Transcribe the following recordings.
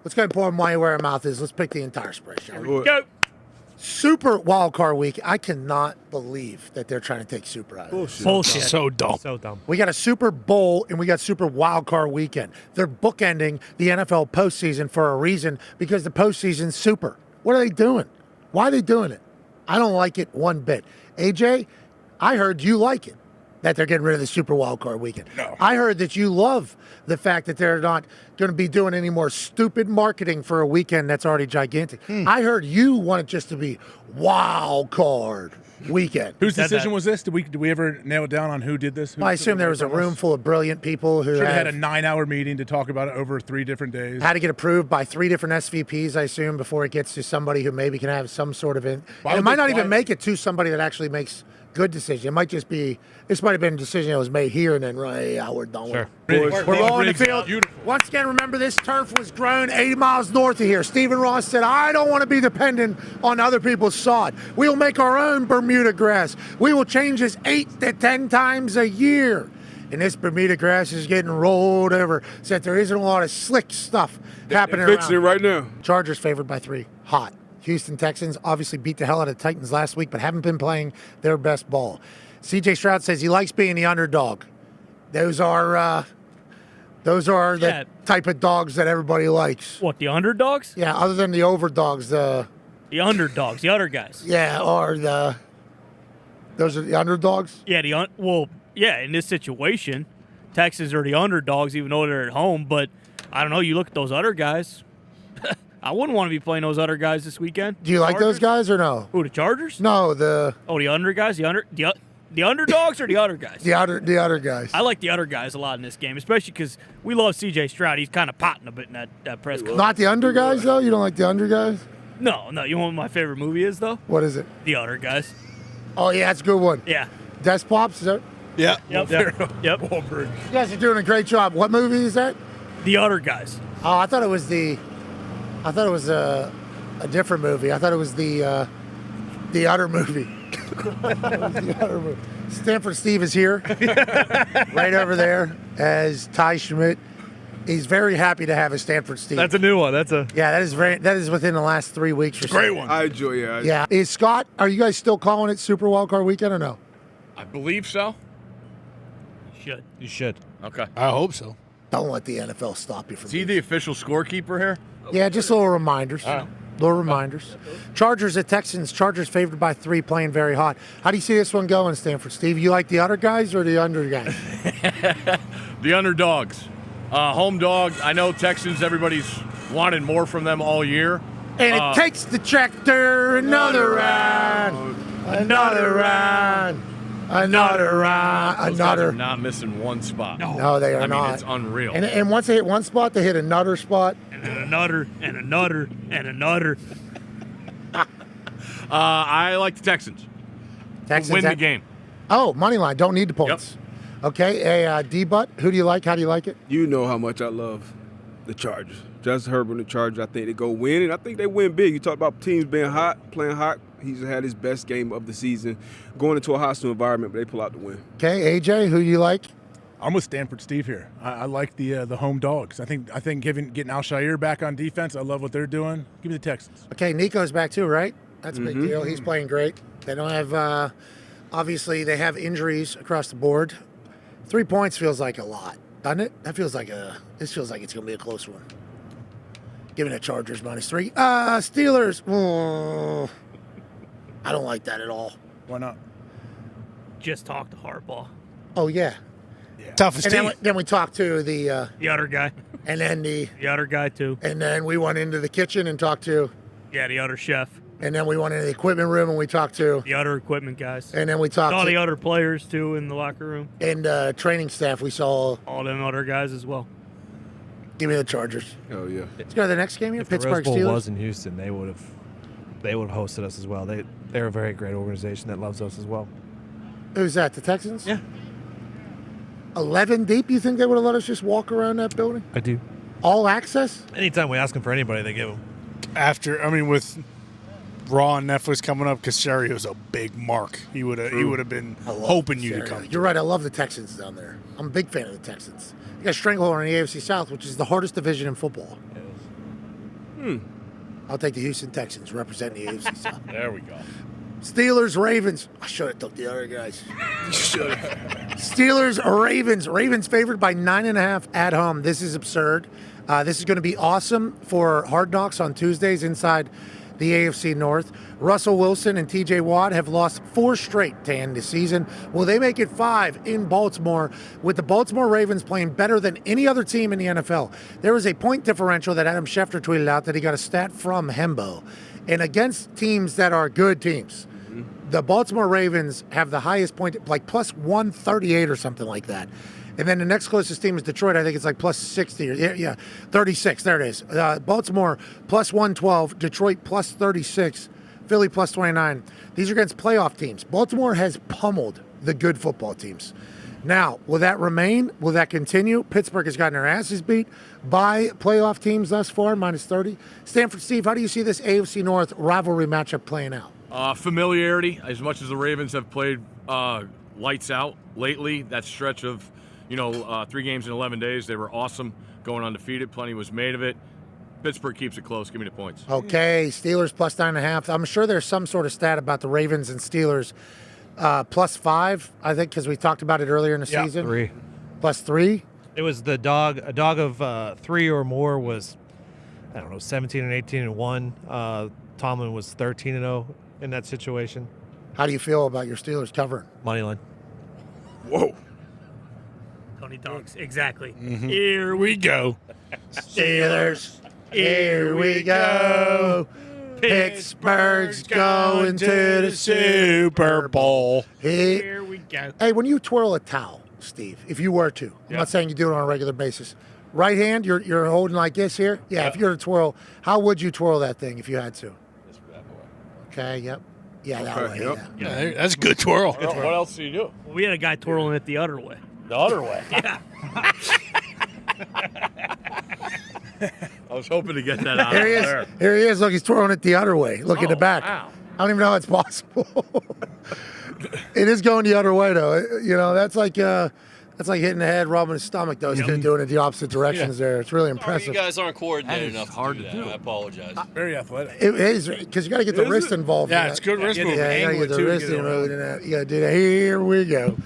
Let's go ahead and pour them while you where our mouth is. Let's pick the entire spread, shall we? Go. Super wild card week. I cannot believe that they're trying to take Super out of this. Bullshit. So dumb. So dumb. We got a Super Bowl and we got Super Wild Card weekend. They're bookending the NFL postseason for a reason because the postseason's super. What are they doing? Why are they doing it? I don't like it one bit. AJ, I heard you like it, that they're getting rid of the Super Wild Card weekend. No. I heard that you love the fact that they're not going to be doing any more stupid marketing for a weekend that's already gigantic. I heard you want it just to be Wild Card weekend. Whose decision was this? Did we ever nail it down on who did this? I assume there was a room full of brilliant people who Should have had a 9-hour meeting to talk about it over 3 different days. had to get approved by 3 different SVPs, I assume, before it gets to somebody who maybe can have some sort of and it might not even make it to somebody that actually makes good decision. It might just be, this might have been a decision that was made here and then, right, we're done with it. We're rolling the field. Once again, remember, this turf was grown 80 miles north of here. Stephen Ross said, I don't want to be dependent on other people's sod. We will make our own Bermuda grass. We will change this 8 to 10 times a year. And this Bermuda grass is getting rolled over so that there isn't a lot of slick stuff happening around. Fixing it right now. Chargers favored by 3. Hot. Houston Texans obviously beat the hell out of the Titans last week, but haven't been playing their best ball. CJ Stroud says he likes being the underdog. Those are the type of dogs that everybody likes. What, the underdogs? Yeah, other than the overdogs, The underdogs, the other guys. those are the underdogs. Yeah, in this situation, Texans are the underdogs even though they're at home, but I don't know, you look at those other guys. I wouldn't want to be playing those other guys this weekend. Do you like those guys or no? Who, the Chargers? No, the under guys, the underdogs or the other guys? The other guys. I like the other guys a lot in this game, especially because we love C.J. Stroud. He's kind of potting a bit in that press conference. Not the under guys though. You don't like the under guys? No. You know what my favorite movie is though? What is it? The Other Guys. Oh yeah, that's a good one. Yeah. Des Pops. Is that? Yeah. Yep. Wahlberg. You guys are doing a great job. What movie is that? The Other Guys. Oh, I thought it was a different movie. I thought it was the Utter movie. The Utter movie. Stanford Steve is here, right over there, as Ty Schmidt. He's very happy to have a Stanford Steve. That's a new one. That is within the last 3 weeks or so. Great one. I enjoy it. Yeah. Is Scott? Are you guys still calling it Super Wildcard Weekend or no? I believe so. You should. Okay. I hope so. Don't let the NFL stop you from. Is he the official scorekeeper here? Yeah, just little reminders. Little reminders. Chargers at Texans. Chargers favored by 3, playing very hot. How do you see this one going, Stanford Steve? You like the other guys or the under guys? The underdogs. Home dog. I know Texans, everybody's wanted more from them all year. And it takes the tractor another round. Another round. Another round. Those guys are not missing one spot. No, they are not. I mean, it's unreal. And once they hit one spot, they hit another spot. And another, and another, and another. I like the Texans. Texans Win the game. Oh, money line. Don't need the points. Okay, D-Butt, who do you like? How do you like it? You know how much I love the Chargers. Justin Herbert and the Chargers, I think they go win, and I think they win big. You talk about teams being hot, playing hot. He's had his best game of the season, going into a hostile environment, but they pull out the win. Okay, AJ, who do you like? I'm with Stanford Steve here. I like the home dogs. I think getting Al-Shaair back on defense, I love what they're doing. Give me the Texans. Okay, Nico's back too, right? That's a big deal. He's playing great. They don't have, obviously, they have injuries across the board. 3 points feels like a lot, doesn't it? This feels like it's going to be a close one. Giving it Chargers -3. Steelers. I don't like that at all. Why not? Just talk to Harbaugh. Oh, yeah. Toughest And team. then we talked to the other guy. And then the other guy, too. And then we went into the kitchen and talked to. Yeah, the other chef. And then we went into the equipment room and we talked to. The other equipment guys. And then we talked all to the other players, too, in the locker room. And training staff, we saw. All them other guys as well. Give me the Chargers. Oh, yeah. Let's go to the next game here. If the Pittsburgh Rose Bowl Steelers. was in Houston, they would have hosted us as well. They're a very great organization that loves us as well. Who's that? The Texans? Yeah. 11 deep? You think they would have let us just walk around that building? I do. All access? Anytime we ask them for anybody, they give them. With Raw and Netflix coming up, Casario's a big mark. He would have been hoping you to come. You're right. I love the Texans down there. I'm a big fan of the Texans. You got Stranglehold in the AFC South, which is the hardest division in football. I'll take the Houston Texans representing the AFC South. There we go. Steelers, Ravens. I should have took the other guys. Steelers, Ravens. Ravens favored by 9.5 at home. This is absurd. This is going to be awesome for Hard Knocks on Tuesdays inside the AFC North. Russell Wilson and TJ Watt have lost 4 straight to end the season. Will they make it 5 in Baltimore with the Baltimore Ravens playing better than any other team in the NFL? There was a point differential that Adam Schefter tweeted out that he got a stat from Hembo. And against teams that are good teams, the Baltimore Ravens have the highest point, like plus 138 or something like that. And then the next closest team is Detroit. I think it's like plus 60 or 36. There it is. Baltimore plus 112, Detroit plus 36, Philly plus 29. These are against playoff teams. Baltimore has pummeled the good football teams. Now, will that remain? Will that continue? Pittsburgh has gotten their asses beat by playoff teams thus far, minus 30. Stanford, Steve, how do you see this AFC North rivalry matchup playing out? Familiarity, as much as the Ravens have played lights out lately, that stretch of 3 games in 11 days, they were awesome, going undefeated. Plenty was made of it. Pittsburgh keeps it close. Give me the points. Okay, Steelers plus 9.5. I'm sure there's some sort of stat about the Ravens and Steelers plus 5, I think, because we talked about it earlier in the season. 3. Plus 3? It was the dog. A dog of 3 or more was, 17 and 18 and 1. Tomlin was 13 and 0 in that situation. How do you feel about your Steelers covering? Moneyline. Whoa. Tony Dogs, exactly. Mm-hmm. Here we go. Steelers, here we go. Pittsburgh's going to the Super Bowl. Here we go. Hey, when you twirl a towel, Steve, if you were to, I'm not saying you do it on a regular basis. Right hand, you're holding like this here? Yeah, if you're to twirl, how would you twirl that thing if you had to? Okay, yep. Yeah, that way. Yep. Yeah. That's a good twirl. What else do you do? Well, we had a guy twirling it the other way. The other way. Yeah. I was hoping to get that out Here he is. there. Here he is. Look, he's twirling it the other way. Look in the back. Wow. I don't even know how it's possible. It is going the other way, though. That's like hitting the head, rubbing his stomach. Those two doing it the opposite directions there. It's really Sorry, impressive. you guys aren't coordinated That is enough hard to do to that. do. I apologize. Very athletic. It is, because you got to get the wrist involved. Yeah, in it's that. good wrist Yeah, movement. Yeah, you got to Angle get it the too, wrist get it involved in that. You got to do that. Here we go.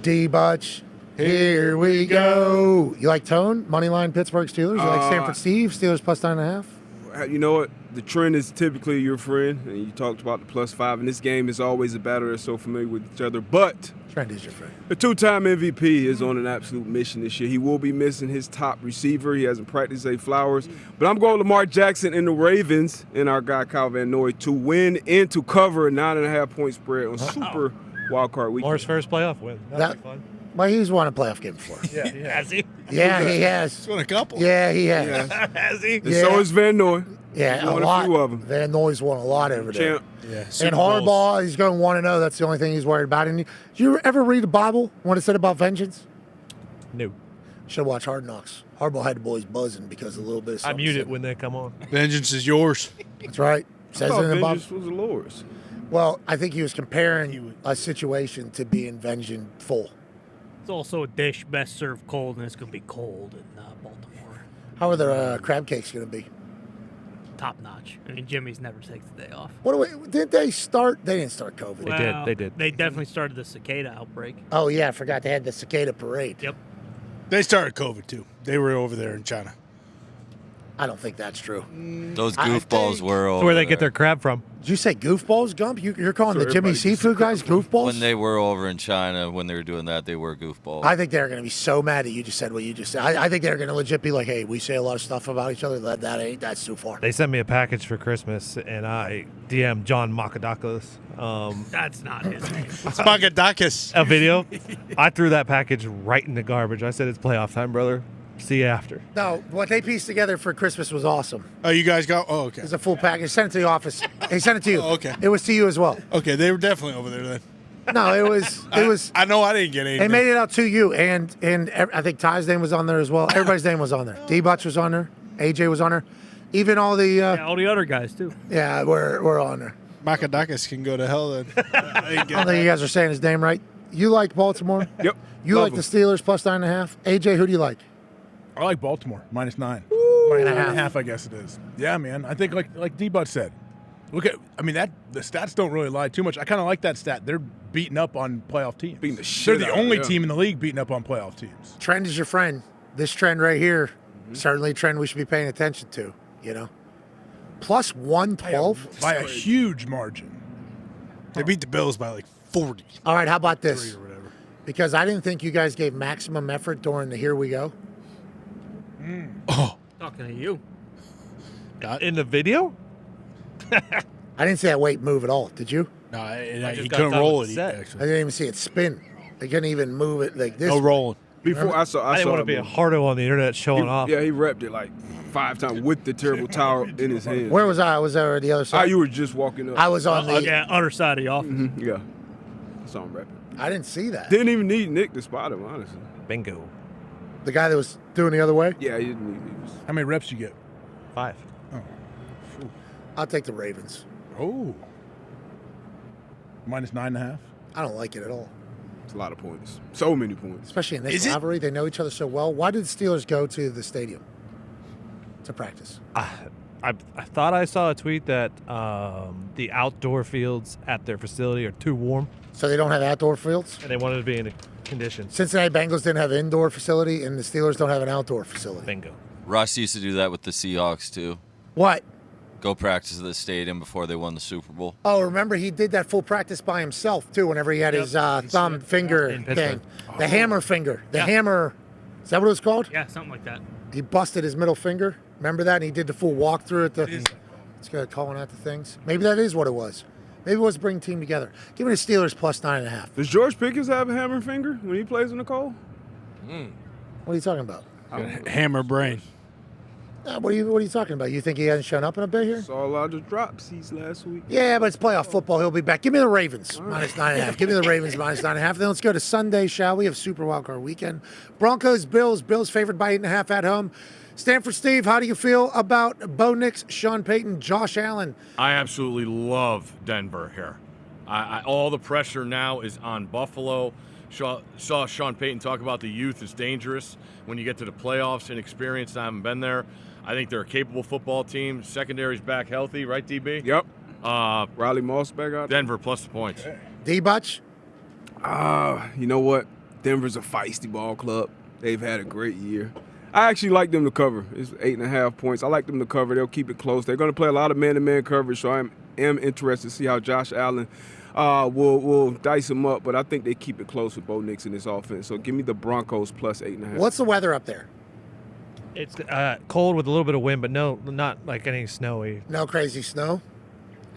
D-Butch. Here we go. You like tone? Moneyline Pittsburgh Steelers? You like Stanford Steve? Steelers plus 9.5? You know what? The trend is typically your friend, and you talked about the plus 5. And this game is always a battle. They're so familiar with each other. But Trent is your friend. the 2-time MVP is on an absolute mission this year. He will be missing his top receiver. He hasn't practiced Zay Flowers. But I'm going Lamar Jackson and the Ravens and our guy Kyle Van Noy to win and to cover a 9.5-point spread on Super Wildcard Weekend. Moore's first playoff win. That'd be fun. Well, he's won a playoff game before. Has he? Yeah, he has. Won a couple. Yeah, he has. Has he? And so is Van Noy. Yeah, He's won a lot. few of them. Van Noy's won a lot over there. Champ. Yeah. And Harbaugh, he's going 1-0. That's the only thing he's worried about. And did you ever read the Bible when it said about vengeance? No. Should watch Hard Knocks. Harbaugh had the boys buzzing because of a little bit of I something. mute it when they come on. Vengeance is yours. That's right. I Says thought it in the Bible. vengeance was the Lord's. Well, I think he was comparing a situation to being vengeful. It's also a dish best served cold, and it's going to be cold in Baltimore. How are the crab cakes going to be? Top notch. I mean, Jimmy's never takes the day off. Didn't they start? They didn't start COVID. They did. They definitely started the cicada outbreak. Oh, yeah, I forgot they had the cicada parade. Yep. They started COVID, too. They were over there in China. I don't think that's true. Those I goofballs think- were That's over where they get there. their crab from. Did you say goofballs, Gump? You're calling So the Jimmy everybody just- Seafood guys goofballs? When they were over in China, when they were doing that, they were goofballs. I think they're going to be so mad that you just said what you just said. I think they're going to legit be like, hey, we say a lot of stuff about each other. That's too far. They sent me a package for Christmas, and I DM'd John Makadakis That's not his name. Spagadakis. a video. I threw that package right in the garbage. I said, it's playoff time, brother. See you after. No, what they pieced together for Christmas was awesome. Oh, you guys got? Oh, okay. It's a full package. Sent it to the office. They sent it to you. Oh, okay. It was to you as well. Okay, they were definitely over there then. No, it was. I know I didn't get anything. They made it out to you, and I think Ty's name was on there as well. Everybody's name was on there. D-Butch was on there. AJ was on there. Even all the Yeah, all the other guys, too. we're on there. Makadakis can go to hell then. I don't think you guys are saying his name right. You like Baltimore? Yep. You Love like the them. Steelers plus 9.5? AJ, who do you like? I like Baltimore, -9. 9.5. I guess it is. Yeah, man. I think like D-Bud said. Look at, the stats don't really lie too much. I kind of like that stat. They're beating up on playoff teams. Beating the shit They're the out of only them. team in the league beating up on playoff teams. Trend is your friend. This trend right here, certainly a trend we should be paying attention to, Plus 112? By a huge margin. They beat the Bills by like 40. All right, how about this? 3 or whatever. Because I didn't think you guys gave maximum effort during the Here We Go. Oh, Talking to you. In the video? I didn't see that weight move at all. Did you? no, just he got couldn't done roll with it. the set. I Actually, didn't even see it spin. They couldn't even move it like this. no rolling. Before I saw I didn't want to that be a move. hardo on the internet showing off. Yeah, he repped it like 5 times with the terrible towel in his hand. Where was I? Was I on the other Ah, side? you were just walking up. I was on the. Yeah, other side of the office. Yeah. I saw him rapping. I didn't see that. Didn't even need Nick to spot him, honestly. Bingo. The guy that was doing the other way? Yeah, he didn't need How many reps you get? 5. I'll take the Ravens. Oh. Minus 9.5. I don't like it at all. It's a lot of points. So many points. Especially in this Is it? rivalry. They know each other so well. Why did the Steelers go to the stadium to practice? I thought I saw a tweet that the outdoor fields at their facility are too warm, So they don't have outdoor fields? and they wanted to be in conditions. Cincinnati Bengals didn't have an indoor facility, and the Steelers don't have an outdoor facility. Bingo. Russ used to do that with the Seahawks too. What? Go practice at the stadium before they won the Super Bowl. Oh, remember he did that full practice by himself, too, whenever he had his thumb finger In thing. Pittsburgh. The hammer finger. The hammer. Is that what it was called? Yeah, something like that. He busted his middle finger. Remember that? And he did the full walkthrough at the. It's good calling out the things. Maybe that is what it was. Maybe it was bring team together. Give me the Steelers plus 9.5. Does George Pickens have a hammer finger when he plays in the cold? What are you talking about? Hammer brain. What are you talking about? You think he hasn't shown up in a bit here? Saw a lot of dropsies last week. Yeah, but it's playoff football. He'll be back. Give me the Ravens, minus 9.5. Give me the Ravens, minus 9.5. Then let's go to Sunday, shall we? Have Super Wildcard Weekend. Broncos, Bills. Bills favored by 8.5 at home. Stanford Steve, how do you feel about Bo Nix, Sean Payton, Josh Allen? I absolutely love Denver here. All the pressure now is on Buffalo. Saw Sean Payton talk about the youth is dangerous when you get to the playoffs. Inexperienced, I haven't been there. I think they're a capable football team. Secondary's back healthy, right, DB? Yep. Riley Moss back out. Denver plus the points. D-Butch? You know what? Denver's a feisty ball club. They've had a great year. I actually like them to cover. It's 8.5 points. I like them to cover. They'll keep it close. They're going to play a lot of man-to-man coverage, so I am interested to see how Josh Allen will dice them up, but I think they keep it close with Bo Nix in this offense. So give me the Broncos plus 8.5. What's the weather up there? It's cold with a little bit of wind, but no, not like any snowy. No crazy snow?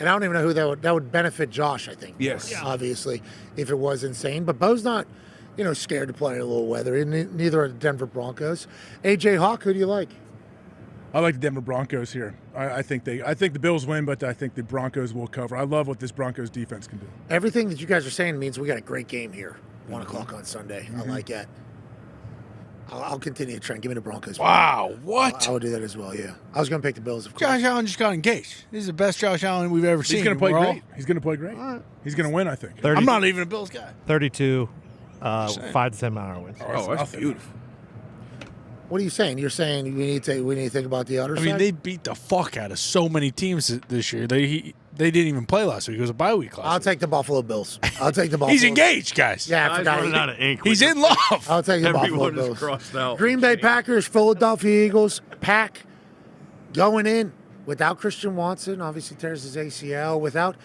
And I don't even know who that would benefit Josh, I think. Yes. Obviously, if it was insane. But Bo's not, scared to play in a little weather. And neither are the Denver Broncos. AJ Hawk, who do you like? I like the Denver Broncos here. I think the Bills win, but I think the Broncos will cover. I love what this Broncos defense can do. Everything that you guys are saying means we got a great game here. 1 o'clock on Sunday. I like that. I'll continue to trend. Give me the Broncos. Wow, what? I would do that as well, yeah. I was going to pick the Bills, of course. Josh Allen just got engaged. This is the best Josh Allen we've ever seen. He's going to play We're all- great. He's going to play great. He's going to win, I think. 30, I'm not even a Bills guy. 32, saying. 5 to 10 mile wins. Oh, that's beautiful. What are you saying? You're saying we need to think about the other I side? mean, they beat the fuck out of so many teams this year. They didn't even play last week. It was a bye week last I'll week. take the Buffalo Bills. I'll take the Buffalo. He's engaged, guys. Yeah, I Guys forgot. running out of ink. He's in love. I'll take the Buffalo Everyone is Bills. crossed out. Green Bay Packers, Philadelphia Eagles, Pack going in without Christian Watson, obviously tears his ACL, without,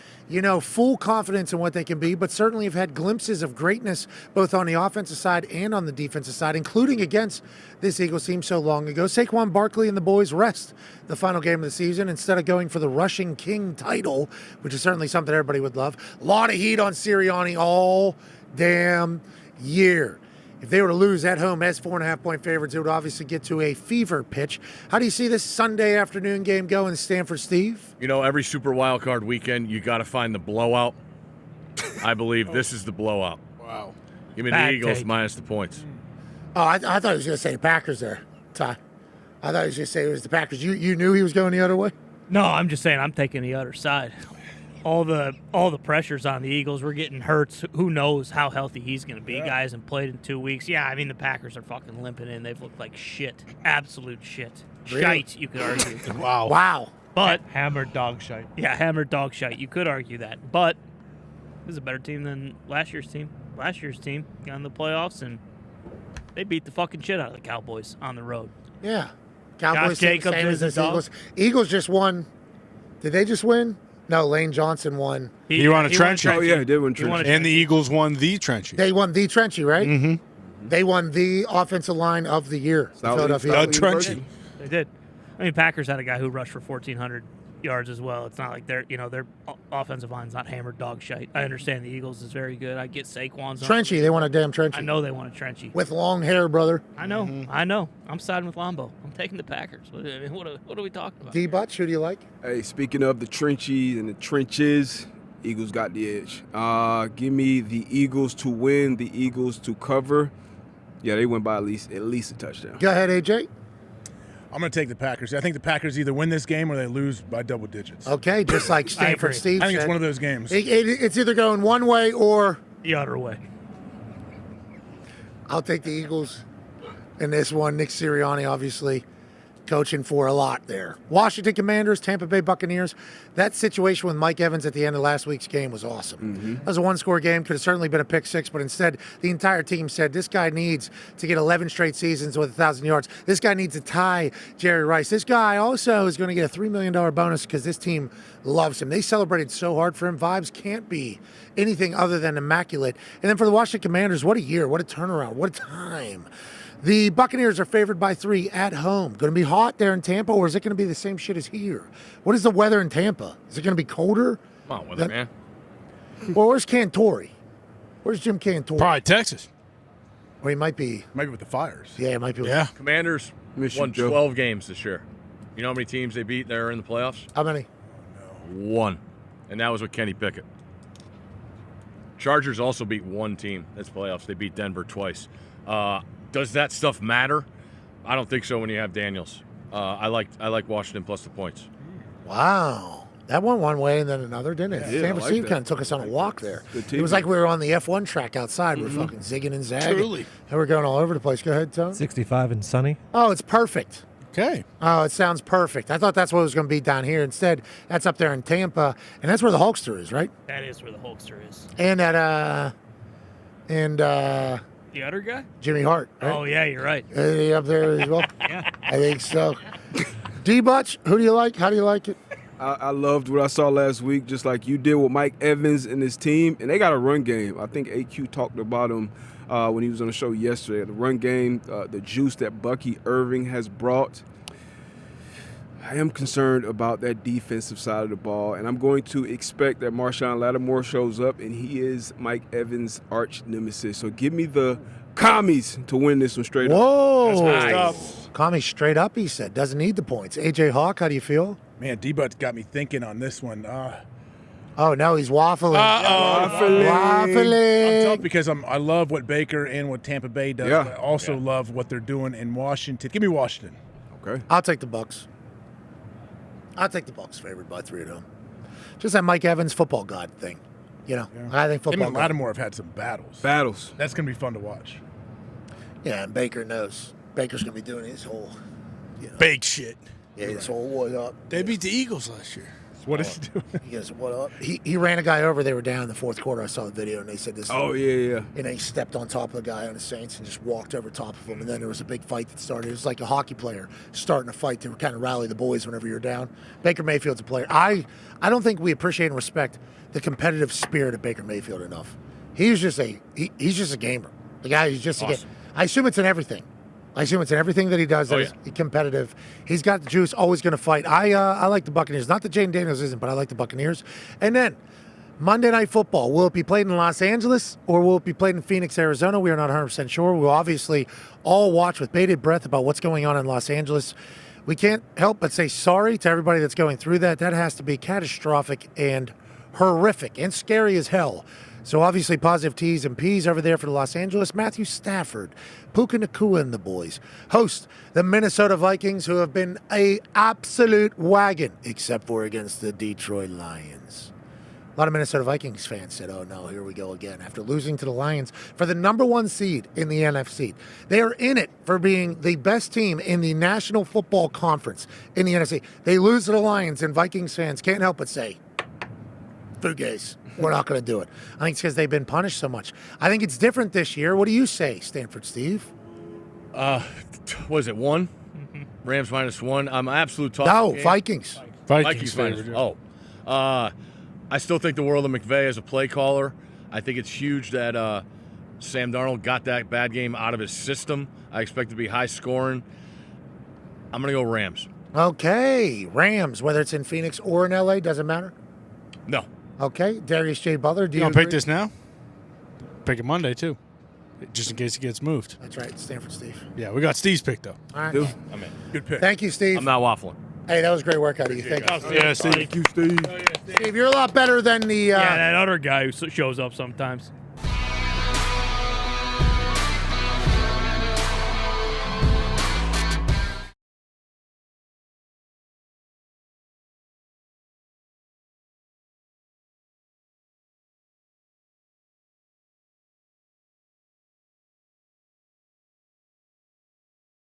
full confidence in what they can be, but certainly have had glimpses of greatness both on the offensive side and on the defensive side, including against this Eagles team so long ago. Saquon Barkley and the boys rest the final game of the season instead of going for the rushing king title, which is certainly something everybody would love. A lot of heat on Sirianni all damn year. If they were to lose at home as 4.5-point favorites, it would obviously get to a fever pitch. How do you see this Sunday afternoon game going, Stanford Steve? Every Super Wildcard Weekend, you got to find the blowout. I believe this is the blowout. Wow. Give me Bad the Eagles take. minus the points. Oh, I thought he was going to say the Packers there, Ty. I thought he was going to say it was the Packers. You knew he was going the other way? No, I'm just saying I'm taking the other side. All the pressures on the Eagles. We're getting Hurts. Who knows how healthy he's going to be? Guy hasn't played in 2 weeks. Yeah, I mean, the Packers are fucking limping in. They've looked like shit. Absolute shit. shite, you could argue. Wow. But Hammered dog shite. yeah, hammered dog shite. You could argue that. But this is a better team than last year's team. Last year's team got in the playoffs, and they beat the fucking shit out of the Cowboys on the road. Yeah. Cowboys Josh Jacobs same is as the the dog. Eagles. Eagles just won. Did they just win? No, Lane Johnson won. He won a Trenchy. Oh, yeah, he did win He won a Trenchy. And the Eagles won the Trenchy. They won the Trenchy, right? Mm-hmm. They won the offensive line of the year. Philadelphia. The Trenchy. They did. I mean, Packers had a guy who rushed for 1,400 yards as well. It's not like their offensive line's not hammered dog shite. I understand the Eagles is very good. I get Saquon's on. Trenchy. They won a damn Trenchy. I know they want a Trenchy. With long hair, brother. I know. I know. I'm siding with Lombo. I'm taking the Packers. What are we talking about? D-Butch, who do you like? Hey, speaking of the Trenchy and the trenches, Eagles got the edge. Give me the Eagles to win, the Eagles to cover. Yeah, they win by at least a touchdown. Go ahead, AJ. I'm going to take the Packers. I think the Packers either win this game or they lose by double digits. Okay, just like Stanford Steve I think said. it's one of those games. It's either going one way or The other way. I'll take the Eagles in this one. Nick Sirianni, obviously, coaching for a lot there. Washington Commanders, Tampa Bay Buccaneers. That situation with Mike Evans at the end of last week's game was awesome. That was a one-score game. Could have certainly been a pick six, but instead the entire team said this guy needs to get 11 straight seasons with 1,000 yards. This guy needs to tie Jerry Rice. This guy also is going to get a $3 million bonus because this team loves him. They celebrated so hard for him. Vibes can't be anything other than immaculate. And then for the Washington Commanders, what a year, what a turnaround, what a time. The Buccaneers are favored by 3 at home. Going to be hot there in Tampa, or is it going to be the same shit as here? What is the weather in Tampa? Is it going to be colder? Come on, weatherman. Well, where's Cantori? Where's Jim Cantori? Probably Texas. Or he might be. Maybe with the Fires. Yeah, it might be. Yeah. Commanders won 12 games this year. You know how many teams they beat there in the playoffs? How many? 1. And that was with Kenny Pickett. Chargers also beat one team. That's playoffs. They beat Denver twice. Does that stuff matter? I don't think so when you have Daniels. I like Washington plus the points. Wow. That went one way and then another, didn't it? Yeah, Stanford I like Steve that. kind of took us on a walk there. Good It was like we were on the F1 track outside. We're fucking zigging and zagging. Truly. And we're going all over the place. Go ahead, Tone. 65 and sunny. Oh, it's perfect. Okay. Oh, it sounds perfect. I thought that's what it was going to be down here. Instead, that's up there in Tampa, and that's where the Hulkster is, right? That is where the Hulkster is. And at The other guy? Jimmy Hart. Right? Oh, yeah, you're right. Is he up there as well? Yeah. I think so. D-Butch, who do you like? How do you like it? I loved what I saw last week, just like you did with Mike Evans and his team. And they got a run game. I think AQ talked about him when he was on the show yesterday. The run game, the juice that Bucky Irving has brought. I am concerned about that defensive side of the ball, and I'm going to expect that Marshawn Lattimore shows up, and he is Mike Evans' arch nemesis. So give me the Commies to win this one straight up. Whoa. Nice. Comey straight up, he said. Doesn't need the points. AJ Hawk, how do you feel? Man, D-But's got me thinking on this one. Oh, no, he's waffling. Waffling. I'm Waffling. tough because I love what Baker and what Tampa Bay does, Yeah. but I also love what they're doing in Washington. Give me Washington. Okay. I'll take the Bucks. I'll take the Bucks favored by 3 at home. Just that Mike Evans football god thing. You know, I think Him football and god. Lattimore have had some battles. Battles. That's going to be fun to watch. Yeah, and Baker knows. Baker's going to be doing his whole, Big shit. his whole what up. They beat the Eagles last year. What is he doing? He goes, what up? He ran a guy over. They were down in the fourth quarter. I saw the video, and they said this. Oh, yeah. And then he stepped on top of the guy on the Saints and just walked over top of him. And then there was a big fight that started. It was like a hockey player starting a fight to kind of rally the boys whenever you're down. Baker Mayfield's a player. I don't think we appreciate and respect the competitive spirit of Baker Mayfield enough. He's just he's just a gamer. The guy is just a gamer. I assume it's in everything. I assume it's in everything that he does that is competitive. He's got the juice, always going to fight. I like the Buccaneers. Not that Jaden Daniels isn't, but I like the Buccaneers. And then Monday Night Football. Will it be played in Los Angeles or will it be played in Phoenix, Arizona? We are not 100% sure. We'll obviously all watch with bated breath about what's going on in Los Angeles. We can't help but say sorry to everybody that's going through that. That has to be catastrophic and horrific and scary as hell. So obviously positive T's and P's over there for the Los Angeles. Matthew Stafford, Puka Nacua and the boys host the Minnesota Vikings, who have been a absolute wagon, except for against the Detroit Lions. A lot of Minnesota Vikings fans said, oh, no, here we go again. After losing to the Lions for the number 1 seed in the NFC. They are in it for being the best team in the National Football Conference in the NFC. They lose to the Lions, and Vikings fans can't help but say, Fugays, we're not going to do it. I think it's because they've been punished so much. I think it's different this year. What do you say, Stanford Steve? What is it, 1? Rams -1. I'm absolute talk. No, Vikings. Vikings favored. fans. I still think the world of McVay as a play caller. I think it's huge that Sam Darnold got that bad game out of his system. I expect it to be high scoring. I'm going to go Rams. Okay, Rams, whether it's in Phoenix or in L.A., doesn't matter? No. Okay, Darius J. Butler, do You you want to pick agree? this now? Pick it Monday, too, just in case it gets moved. That's right, Stanford Steve. Yeah, we got Steve's pick, though. All right. I'm in. Good pick. Thank you, Steve. I'm not waffling. Hey, that was great work out of you. Thank you. Yeah, Steve. Thank you, Steve. Steve, you're a lot better than the. Yeah, that other guy who shows up sometimes.